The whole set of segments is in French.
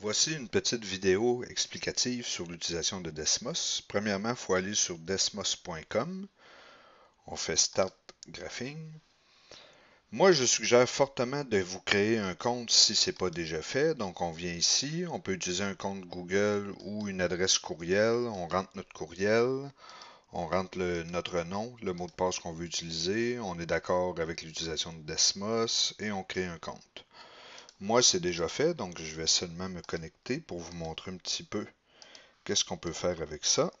Voici une petite vidéo explicative sur l'utilisation de Desmos. Premièrement, il faut aller sur desmos.com. On fait Start Graphing. Moi, je suggère fortement de vous créer un compte si ce n'est pas déjà fait. Donc, on vient ici. On peut utiliser un compte Google ou une adresse courriel. On rentre notre courriel. On rentre notre nom, le mot de passe qu'on veut utiliser. On est d'accord avec l'utilisation de Desmos et on crée un compte. Moi, c'est déjà fait, donc je vais seulement me connecter pour vous montrer un petit peu qu'est-ce qu'on peut faire avec ça.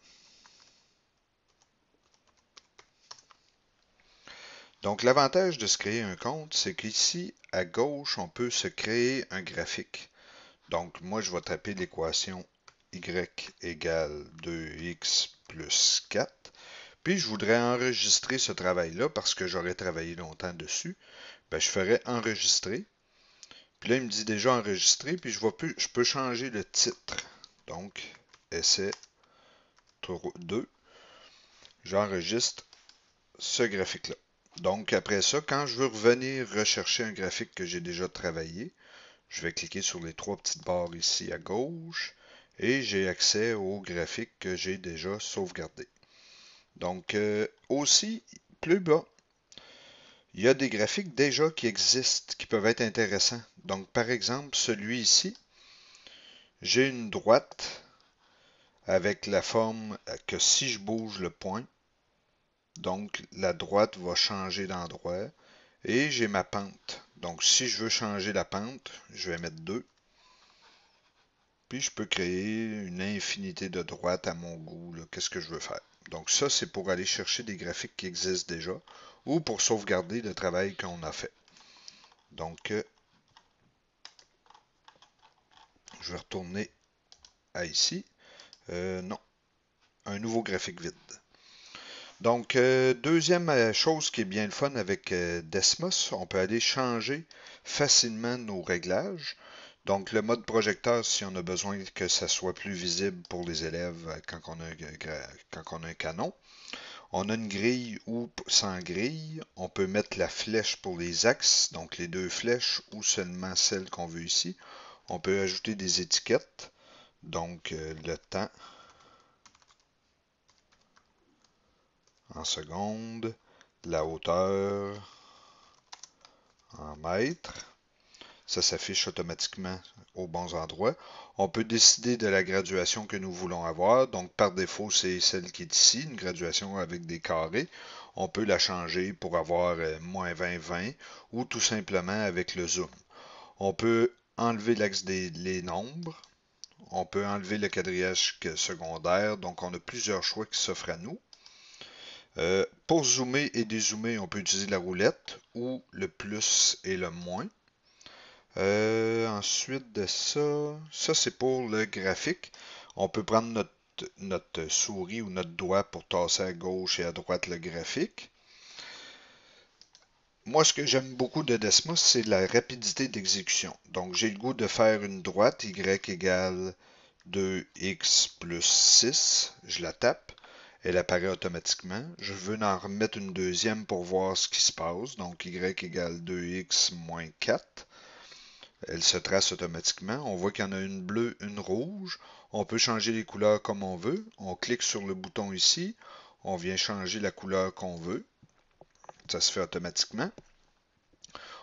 Donc, l'avantage de se créer un compte, c'est qu'ici, à gauche, on peut se créer un graphique. Donc, moi, je vais taper l'équation y égale 2x plus 4. Puis, je voudrais enregistrer ce travail-là parce que j'aurais travaillé longtemps dessus. Ben, je ferais enregistrer. Puis là, il me dit déjà enregistrer, puis je peux changer le titre. Donc, essai 2. J'enregistre ce graphique-là. Donc, après ça, quand je veux revenir rechercher un graphique que j'ai déjà travaillé, je vais cliquer sur les trois petites barres ici à gauche et j'ai accès au graphique que j'ai déjà sauvegardé. Donc, aussi, plus bas, il y a des graphiques déjà qui existent, qui peuvent être intéressants. Donc, par exemple, celui ici, j'ai une droite avec la forme que si je bouge le point, donc la droite va changer d'endroit. Et j'ai ma pente. Donc si je veux changer la pente, je vais mettre 2. Puis je peux créer une infinité de droites à mon goût. Qu'est-ce que je veux faire? Donc ça, c'est pour aller chercher des graphiques qui existent déjà ou pour sauvegarder le travail qu'on a fait. Donc, je vais retourner à ici. Non, un nouveau graphique vide. Donc, deuxième chose qui est bien le fun avec Desmos, on peut aller changer facilement nos réglages. Donc, le mode projecteur, si on a besoin que ça soit plus visible pour les élèves quand on a un canon. On a une grille ou sans grille. On peut mettre la flèche pour les axes, donc les deux flèches ou seulement celle qu'on veut ici. On peut ajouter des étiquettes, donc le temps en secondes, la hauteur en mètres. Ça s'affiche automatiquement aux bons endroits. On peut décider de la graduation que nous voulons avoir. Donc, par défaut, c'est celle qui est ici, une graduation avec des carrés. On peut la changer pour avoir moins 20, 20 ou tout simplement avec le zoom. On peut enlever l'axe des nombres. On peut enlever le quadrillage secondaire. Donc, on a plusieurs choix qui s'offrent à nous. Pour zoomer et dézoomer, on peut utiliser la roulette ou le plus et le moins. Ensuite de ça, ça c'est pour le graphique. On peut prendre notre souris ou notre doigt pour tasser à gauche et à droite le graphique. Moi, ce que j'aime beaucoup de Desmos, c'est la rapidité d'exécution. Donc, j'ai le goût de faire une droite, y égale 2x plus 6. Je la tape. Elle apparaît automatiquement. Je veux en remettre une deuxième pour voir ce qui se passe. Donc, y égale 2x moins 4. Elle se trace automatiquement. On voit qu'il y en a une bleue, une rouge. On peut changer les couleurs comme on veut. On clique sur le bouton ici. On vient changer la couleur qu'on veut. Ça se fait automatiquement.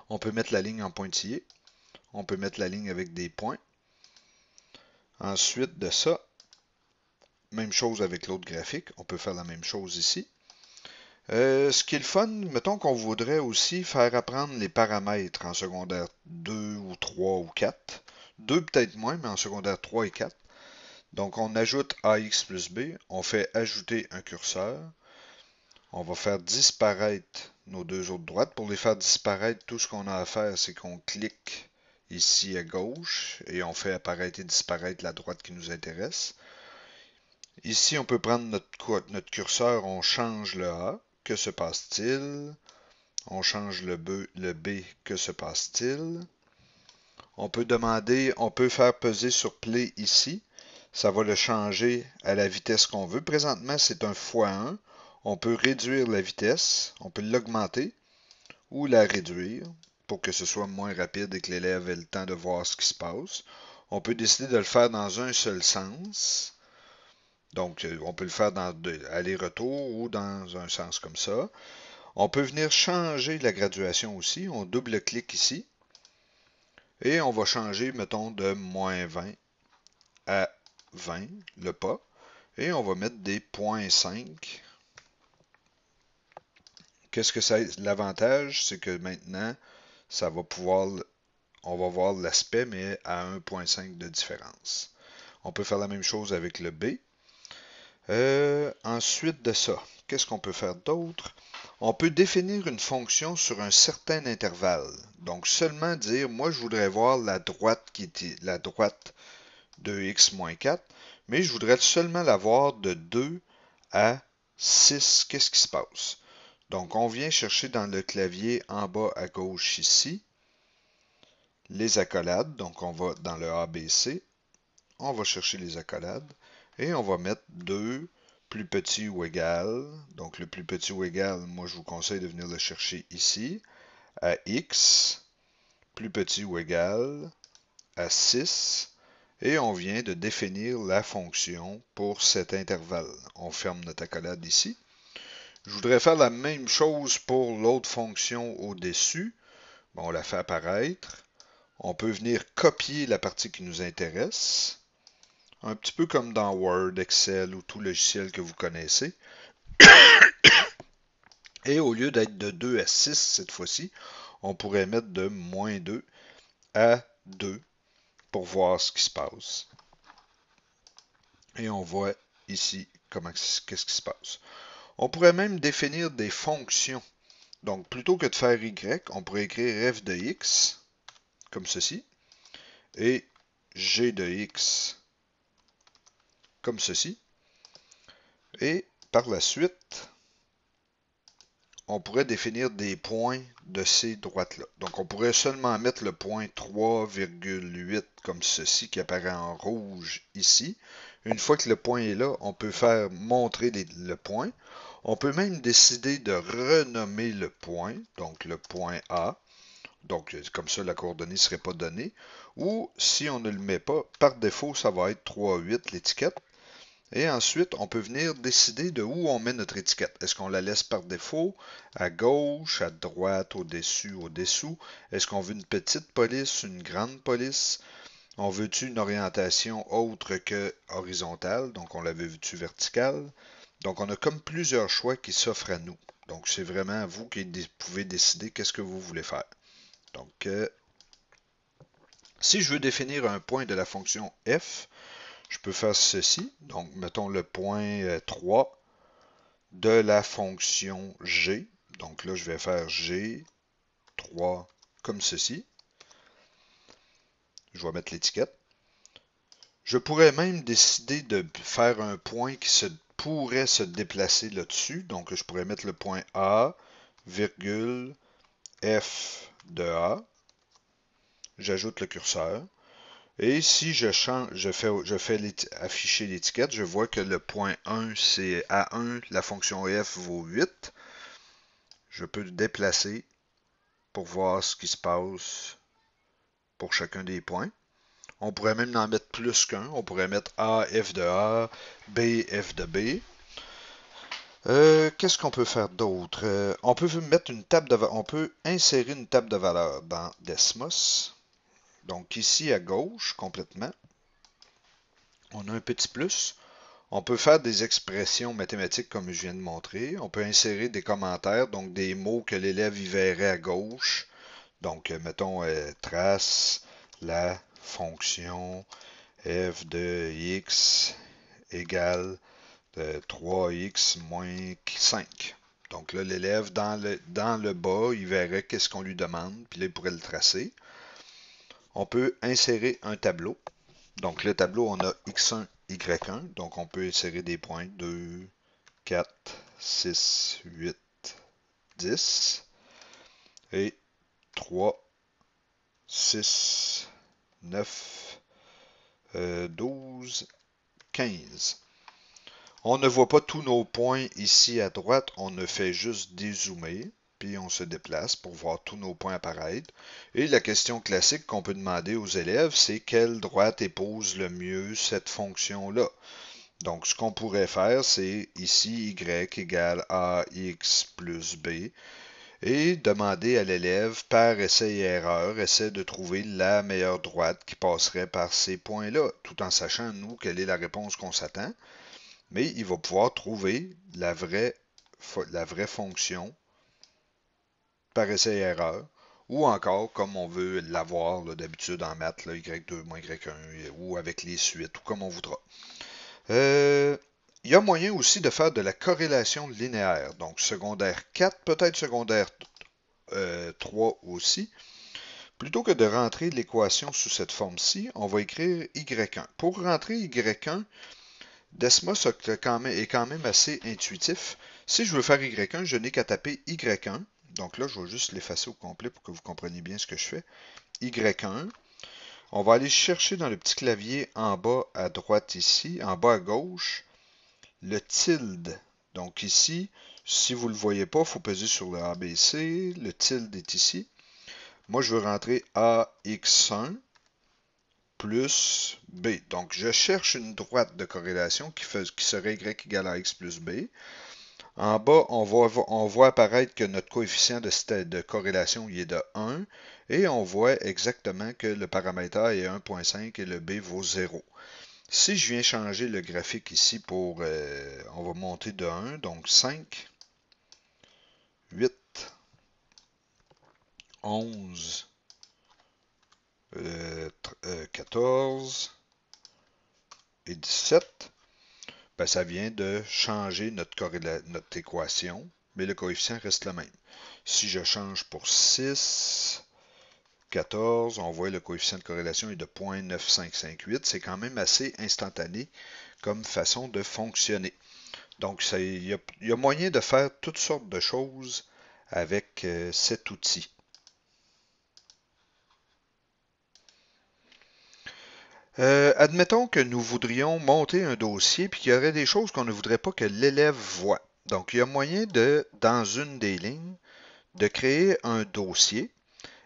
On peut mettre la ligne en pointillé. On peut mettre la ligne avec des points. Ensuite de ça, même chose avec l'autre graphique. On peut faire la même chose ici. Ce qui est le fun, mettons qu'on voudrait aussi faire apprendre les paramètres en secondaire 2 ou 3 ou 4. 2 peut-être moins, mais en secondaire 3 et 4. Donc on ajoute AX plus B, on fait ajouter un curseur. On va faire disparaître nos deux autres droites. Pour les faire disparaître, tout ce qu'on a à faire, c'est qu'on clique ici à gauche et on fait apparaître et disparaître la droite qui nous intéresse. Ici, on peut prendre notre curseur, on change le A. Que se passe-t-il? On change le B. Que se passe-t-il? On peut faire peser sur Play ici. Ça va le changer à la vitesse qu'on veut. Présentement, c'est un x1. On peut réduire la vitesse. On peut l'augmenter ou la réduire pour que ce soit moins rapide et que l'élève ait le temps de voir ce qui se passe. On peut décider de le faire dans un seul sens. Donc, on peut le faire dans aller-retour ou dans un sens comme ça. On peut venir changer la graduation aussi. On double-clique ici. Et on va changer, mettons, de -20 à 20, le pas. Et on va mettre des 0.5. Qu'est-ce que ça a? L'avantage, c'est que maintenant, ça va pouvoir, on va voir l'aspect, mais à 1.5 de différence. On peut faire la même chose avec le B. Ensuite de ça, qu'est-ce qu'on peut faire d'autre? On peut définir une fonction sur un certain intervalle. Donc seulement dire, moi je voudrais voir la droite qui était la droite de x moins 4, mais je voudrais seulement la voir de 2 à 6. Qu'est-ce qui se passe? Donc on vient chercher dans le clavier en bas à gauche ici, les accolades. Donc on va dans le ABC, on va chercher les accolades et on va mettre 2 plus petit ou égal. Donc le plus petit ou égal, moi je vous conseille de venir le chercher ici, à x, plus petit ou égal, à 6. Et on vient de définir la fonction pour cet intervalle. On ferme notre accolade ici. Je voudrais faire la même chose pour l'autre fonction au-dessus. Bon, on la fait apparaître. On peut venir copier la partie qui nous intéresse. Un petit peu comme dans Word, Excel ou tout logiciel que vous connaissez. Et au lieu d'être de 2 à 6 cette fois-ci, on pourrait mettre de -2 à 2 pour voir ce qui se passe. Et on voit ici qu'est-ce qui se passe. On pourrait même définir des fonctions. Donc, plutôt que de faire y, on pourrait écrire f de x, comme ceci, et g de x, comme ceci. Et par la suite, on pourrait définir des points de ces droites-là. Donc, on pourrait seulement mettre le point 3,8 comme ceci, qui apparaît en rouge ici. Une fois que le point est là, on peut faire montrer le point. On peut même décider de renommer le point, donc le point A. Donc, comme ça, la coordonnée ne serait pas donnée. Ou, si on ne le met pas, par défaut, ça va être 3,8 l'étiquette. Et ensuite, on peut venir décider de où on met notre étiquette. Est-ce qu'on la laisse par défaut, à gauche, à droite, au-dessus, au-dessous? Est-ce qu'on veut une petite police, une grande police? On veut-tu une orientation autre que horizontale? Donc, on l'avait vu-tu verticale? Donc, on a comme plusieurs choix qui s'offrent à nous. Donc, c'est vraiment vous qui pouvez décider qu'est-ce que vous voulez faire. Donc, si je veux définir un point de la fonction f, je peux faire ceci. Donc, mettons le point 3 de la fonction g. Donc là, je vais faire g3 comme ceci. Je vais mettre l'étiquette. Je pourrais même décider de faire un point qui pourrait se déplacer là-dessus. Donc, je pourrais mettre le point A, virgule, f de A. J'ajoute le curseur. Et si je fais afficher l'étiquette, je vois que le point 1, c'est A1, la fonction f vaut 8. Je peux le déplacer pour voir ce qui se passe pour chacun des points. On pourrait même en mettre plus qu'un. On pourrait mettre A, f de A, B, f de B. Qu'est-ce qu'on peut faire d'autre? On peut mettre on peut insérer une table de valeurs dans Desmos. Donc ici à gauche, complètement, on a un petit plus. On peut faire des expressions mathématiques comme je viens de montrer. On peut insérer des commentaires, donc des mots que l'élève y verrait à gauche. Donc, mettons, trace la fonction f de x égale 3x moins 5. Donc là, l'élève, dans le bas, il verrait qu'est-ce qu'on lui demande, puis là, il pourrait le tracer. On peut insérer un tableau. Donc, le tableau, on a x1, y1. Donc, on peut insérer des points 2, 4, 6, 8, 10. Et 3, 6, 9, 12, 15. On ne voit pas tous nos points ici à droite. On ne fait juste dézoomer. puis on se déplace pour voir tous nos points apparaître. Et la question classique qu'on peut demander aux élèves, c'est quelle droite épouse le mieux cette fonction-là. Donc, ce qu'on pourrait faire, c'est ici y égale ax plus b, et demander à l'élève, par essai et erreur, essaie de trouver la meilleure droite qui passerait par ces points-là, tout en sachant, nous, quelle est la réponse qu'on s'attend. Mais il va pouvoir trouver la vraie fonction par essai et erreur, ou encore, comme on veut l'avoir d'habitude en maths, là, y2 moins y1, ou avec les suites, ou comme on voudra. Il y a moyen aussi de faire de la corrélation linéaire, donc secondaire 4, peut-être secondaire 3 aussi. Plutôt que de rentrer l'équation sous cette forme-ci, on va écrire y1. Pour rentrer y1, Desmos est quand même assez intuitif. Si je veux faire y1, je n'ai qu'à taper y1. Donc là, je vais juste l'effacer au complet pour que vous compreniez bien ce que je fais. y1. On va aller chercher dans le petit clavier en bas à droite ici, en bas à gauche, le tilde. Donc ici, si vous ne le voyez pas, il faut peser sur le ABC. Le tilde est ici. Moi, je veux rentrer AX1 plus B. Donc, je cherche une droite de corrélation qui serait Y égale à X plus B. En bas, on voit apparaître que notre coefficient de corrélation il est de 1 et on voit exactement que le paramètre A est 1.5 et le B vaut 0. Si je viens changer le graphique ici pour, on va monter de 1, donc 5, 8, 11, 14 et 17, ben, ça vient de changer notre équation, mais le coefficient reste le même. Si je change pour 6, 14, on voit le coefficient de corrélation est de 0.9558. C'est quand même assez instantané comme façon de fonctionner. Donc, il y a moyen de faire toutes sortes de choses avec cet outil. Admettons que nous voudrions monter un dossier puis qu'il y aurait des choses qu'on ne voudrait pas que l'élève voit. Donc, il y a moyen de, dans une des lignes, de créer un dossier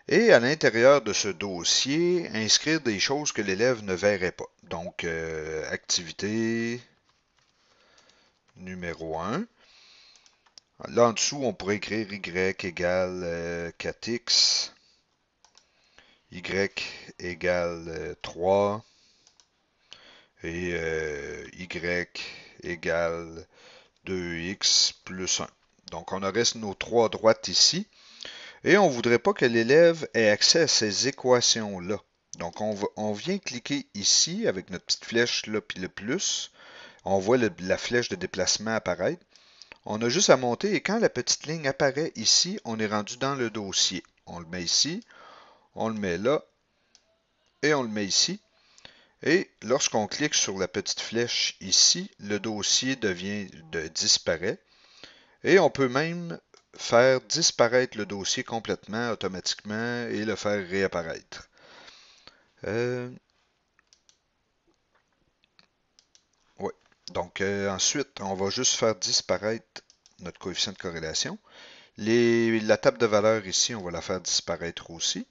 et à l'intérieur de ce dossier, inscrire des choses que l'élève ne verrait pas. Donc, activité numéro 1. Là, en dessous, on pourrait écrire y égale 4x, y égale 3 et y égale 2x plus 1. Donc, on aurait nos trois droites ici. Et on ne voudrait pas que l'élève ait accès à ces équations-là. Donc, on vient cliquer ici avec notre petite flèche là, puis le plus. On voit la flèche de déplacement apparaître. On a juste à monter et quand la petite ligne apparaît ici, on est rendu dans le dossier. On le met ici, on le met là et on le met ici. Et lorsqu'on clique sur la petite flèche ici, le dossier disparaît. Et on peut même faire disparaître le dossier complètement, automatiquement, et le faire réapparaître. Ouais. Donc, ensuite, on va juste faire disparaître notre coefficient de corrélation. La table de valeurs ici, on va la faire disparaître aussi.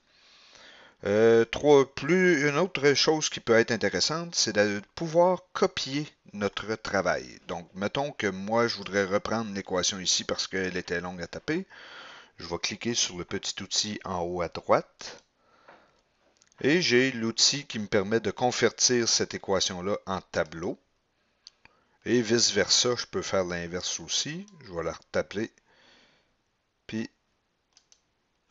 Une autre chose qui peut être intéressante, c'est de pouvoir copier notre travail. Donc, mettons que moi, je voudrais reprendre l'équation ici parce qu'elle était longue à taper. Je vais cliquer sur le petit outil en haut à droite. Et j'ai l'outil qui me permet de convertir cette équation-là en tableau. Et vice-versa, je peux faire l'inverse aussi. Je vais la retaper. Puis,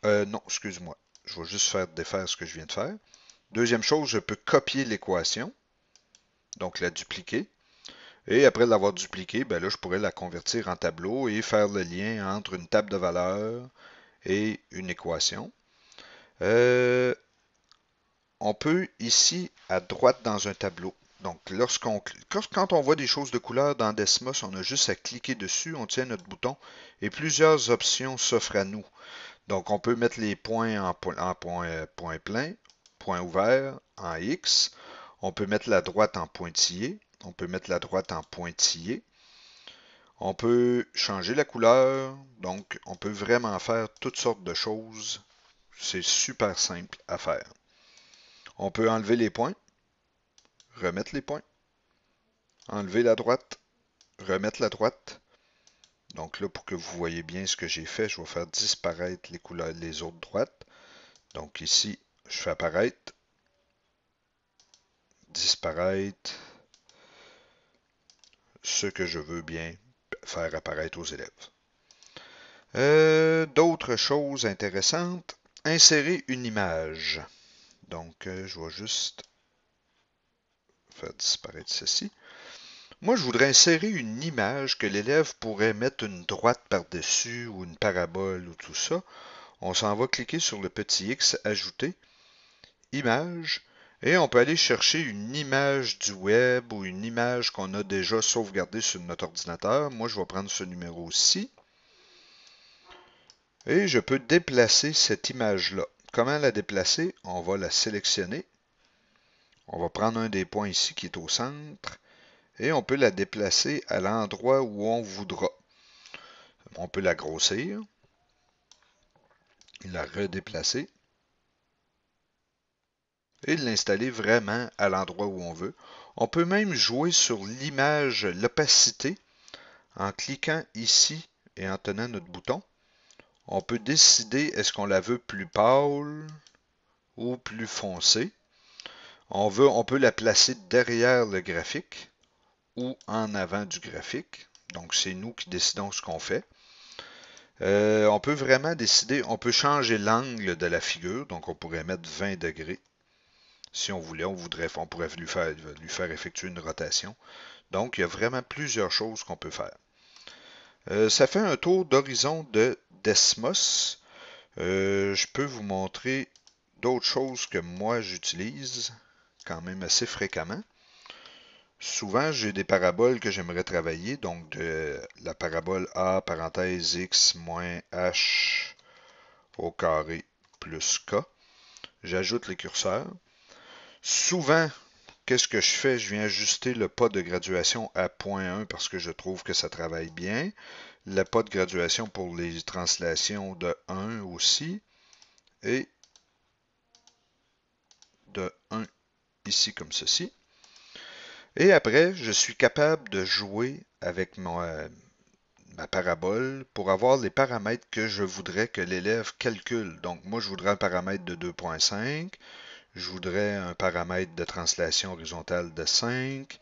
non, excuse-moi. Je vais juste défaire ce que je viens de faire. Deuxième chose, je peux copier l'équation. Donc, la dupliquer. Et après l'avoir dupliquée, ben là, je pourrais la convertir en tableau et faire le lien entre une table de valeurs et une équation. On peut ici, à droite dans un tableau, donc quand on voit des choses de couleur dans Desmos, on a juste à cliquer dessus, on tient notre bouton et plusieurs options s'offrent à nous. Donc on peut mettre les points en point plein, point ouvert, en X. On peut mettre la droite en pointillé. On peut mettre la droite en pointillé. On peut changer la couleur, donc on peut vraiment faire toutes sortes de choses. C'est super simple à faire. On peut enlever les points, remettre les points, enlever la droite, remettre la droite. Donc là, pour que vous voyez bien ce que j'ai fait, je vais faire disparaître les couleurs, les autres droites. Donc ici, je fais apparaître, disparaître ce que je veux bien faire apparaître aux élèves. D'autres choses intéressantes. Insérer une image. Donc, je vais juste faire disparaître ceci. Moi, je voudrais insérer une image que l'élève pourrait mettre une droite par-dessus ou une parabole ou tout ça. On s'en va cliquer sur le petit X, ajouter, image, et on peut aller chercher une image du web ou une image qu'on a déjà sauvegardée sur notre ordinateur. Moi, je vais prendre ce numéro-ci. Et je peux déplacer cette image-là. Comment la déplacer? On va la sélectionner. On va prendre un des points ici qui est au centre. Et on peut la déplacer à l'endroit où on voudra. On peut la grossir, la redéplacer et l'installer vraiment à l'endroit où on veut. On peut même jouer sur l'image, l'opacité, en cliquant ici et en tenant notre bouton. On peut décider est-ce qu'on la veut plus pâle ou plus foncée. On peut la placer derrière le graphique ou en avant du graphique. Donc, c'est nous qui décidons ce qu'on fait. On peut vraiment décider, on peut changer l'angle de la figure. Donc, on pourrait mettre 20 degrés. Si on voulait, on pourrait lui faire effectuer une rotation. Donc, il y a vraiment plusieurs choses qu'on peut faire. Ça fait un tour d'horizon de Desmos. Je peux vous montrer d'autres choses que moi j'utilise quand même assez fréquemment. Souvent, j'ai des paraboles que j'aimerais travailler, donc de la parabole A, parenthèse X, moins H au carré plus K. J'ajoute les curseurs. Souvent, qu'est-ce que je fais? Je viens ajuster le pas de graduation à 0.1 parce que je trouve que ça travaille bien. Le pas de graduation pour les translations de 1 aussi. Et de 1 ici comme ceci. Et après, je suis capable de jouer avec ma parabole pour avoir les paramètres que je voudrais que l'élève calcule. Donc moi, je voudrais un paramètre de 2.5, je voudrais un paramètre de translation horizontale de 5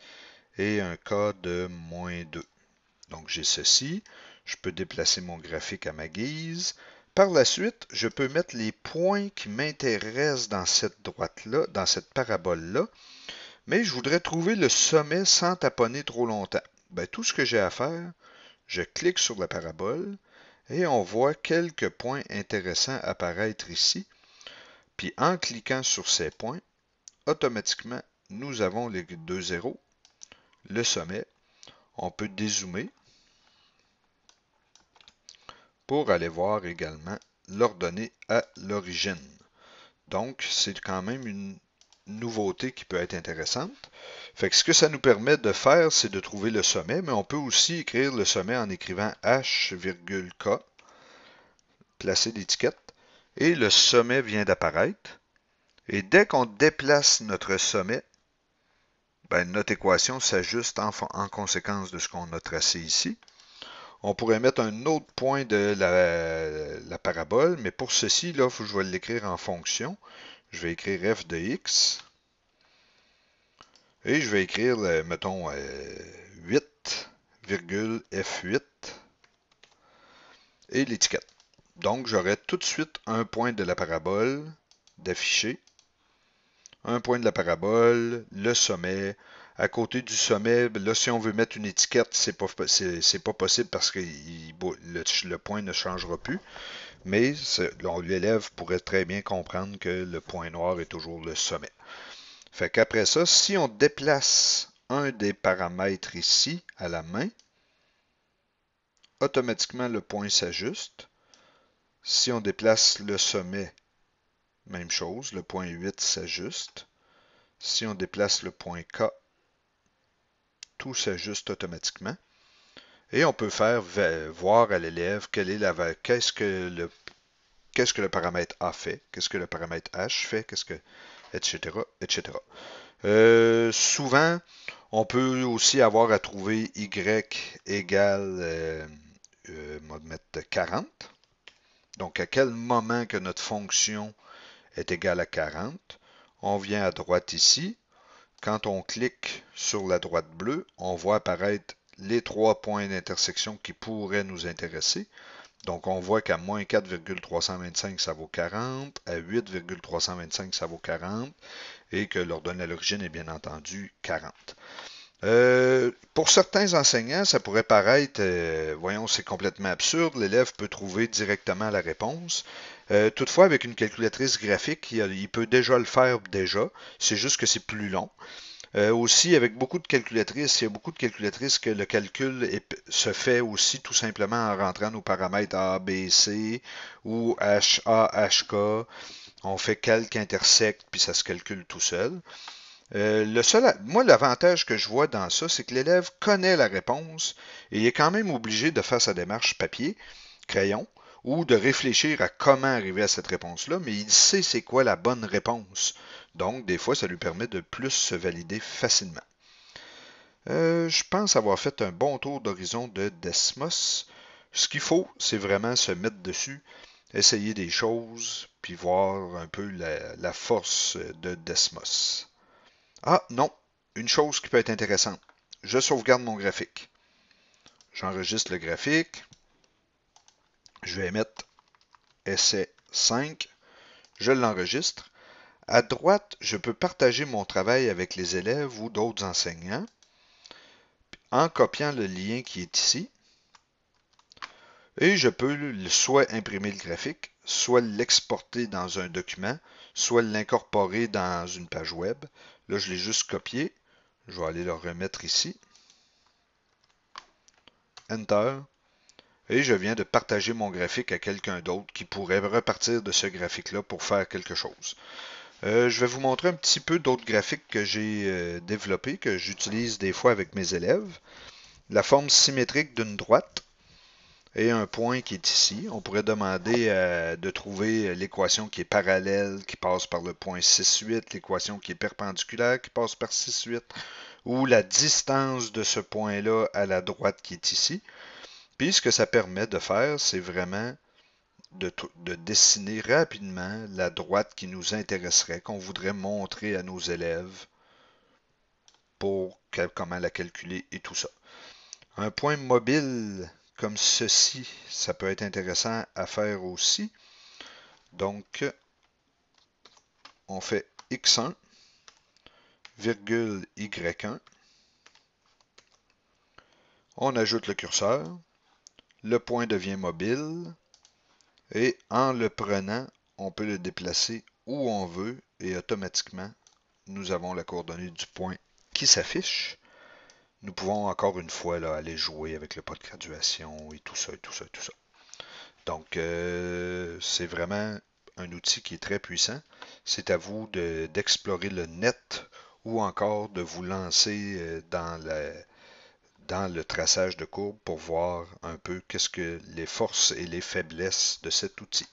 et un cas de moins 2. Donc j'ai ceci, je peux déplacer mon graphique à ma guise. Par la suite, je peux mettre les points qui m'intéressent dans cette droite-là, dans cette parabole-là, mais je voudrais trouver le sommet sans taponner trop longtemps. Ben, tout ce que j'ai à faire, je clique sur la parabole et on voit quelques points intéressants apparaître ici. Puis en cliquant sur ces points, automatiquement, nous avons les deux zéros, le sommet. On peut dézoomer pour aller voir également l'ordonnée à l'origine. Donc, c'est quand même une nouveauté qui peut être intéressante. Fait que ce que ça nous permet de faire, c'est de trouver le sommet, mais on peut aussi écrire le sommet en écrivant H,K, placer l'étiquette, et le sommet vient d'apparaître. Et dès qu'on déplace notre sommet, ben, notre équation s'ajuste en conséquence de ce qu'on a tracé ici. On pourrait mettre un autre point de la parabole, mais pour ceci, là, je vais l'écrire en fonction. Je vais écrire f de x. Et je vais écrire, mettons, 8,f8 et l'étiquette. Donc, j'aurai tout de suite un point de la parabole d'afficher, un point de la parabole, le sommet. À côté du sommet, là, si on veut mettre une étiquette, c'est pas possible parce que le point ne changera plus. Mais l'élève pourrait très bien comprendre que le point noir est toujours le sommet. Fait qu'après ça, si on déplace un des paramètres ici à la main, automatiquement le point s'ajuste. Si on déplace le sommet, même chose, le point 8 s'ajuste. Si on déplace le point K, tout s'ajuste automatiquement. Et on peut faire voir à l'élève qu'est-ce que le paramètre A fait, qu'est-ce que le paramètre H fait, etc., etc. Souvent, on peut aussi avoir à trouver Y égale, on va mettre 40. Donc, à quel moment que notre fonction est égale à 40, on vient à droite ici. Quand on clique sur la droite bleue, on voit apparaître les trois points d'intersection qui pourraient nous intéresser. Donc, on voit qu'à moins 4,325, ça vaut 40, à 8,325, ça vaut 40, et que l'ordonnée à l'origine est bien entendu 40. Pour certains enseignants, ça pourrait paraître, voyons, c'est complètement absurde, l'élève peut trouver directement la réponse. Toutefois, avec une calculatrice graphique, il peut déjà le faire déjà, c'est juste que c'est plus long. Aussi, avec beaucoup de calculatrices, il y a beaucoup de calculatrices que le calcul se fait aussi tout simplement en rentrant nos paramètres A, B, C ou H, A, H, K. On fait calque intersecte, puis ça se calcule tout seul. Moi, l'avantage que je vois dans ça, c'est que l'élève connaît la réponse et il est quand même obligé de faire sa démarche papier, crayon, ou de réfléchir à comment arriver à cette réponse-là, mais il sait c'est quoi la bonne réponse. Donc, des fois, ça lui permet de plus se valider facilement. Je pense avoir fait un bon tour d'horizon de Desmos. Ce qu'il faut, c'est vraiment se mettre dessus, essayer des choses, puis voir un peu la force de Desmos. Ah non, une chose qui peut être intéressante. Je sauvegarde mon graphique. J'enregistre le graphique. Je vais mettre essai 5. Je l'enregistre. À droite, je peux partager mon travail avec les élèves ou d'autres enseignants en copiant le lien qui est ici. Et je peux soit imprimer le graphique, soit l'exporter dans un document, soit l'incorporer dans une page web. Là, je l'ai juste copié. Je vais aller le remettre ici. Enter. Et je viens de partager mon graphique à quelqu'un d'autre qui pourrait repartir de ce graphique-là pour faire quelque chose. Je vais vous montrer un petit peu d'autres graphiques que j'ai développés, que j'utilise des fois avec mes élèves. La forme symétrique d'une droite et un point qui est ici. On pourrait demander de trouver l'équation qui est parallèle, qui passe par le point 6,8, l'équation qui est perpendiculaire, qui passe par 6,8, ou la distance de ce point-là à la droite qui est ici. Puis ce que ça permet de faire, c'est vraiment de dessiner rapidement la droite qui nous intéresserait, qu'on voudrait montrer à nos élèves pour comment la calculer et tout ça. Un point mobile comme ceci, ça peut être intéressant à faire aussi. Donc, on fait x1, virgule y1. On ajoute le curseur. Le point devient mobile. Et en le prenant, on peut le déplacer où on veut et automatiquement, nous avons la coordonnée du point qui s'affiche. Nous pouvons encore une fois là, aller jouer avec le pas de graduation et tout ça, et tout ça, et tout ça. Donc, c'est vraiment un outil qui est très puissant. C'est à vous d'explorer le net ou encore de vous lancer dans le traçage de courbe pour voir un peu qu'est-ce que les forces et les faiblesses de cet outil.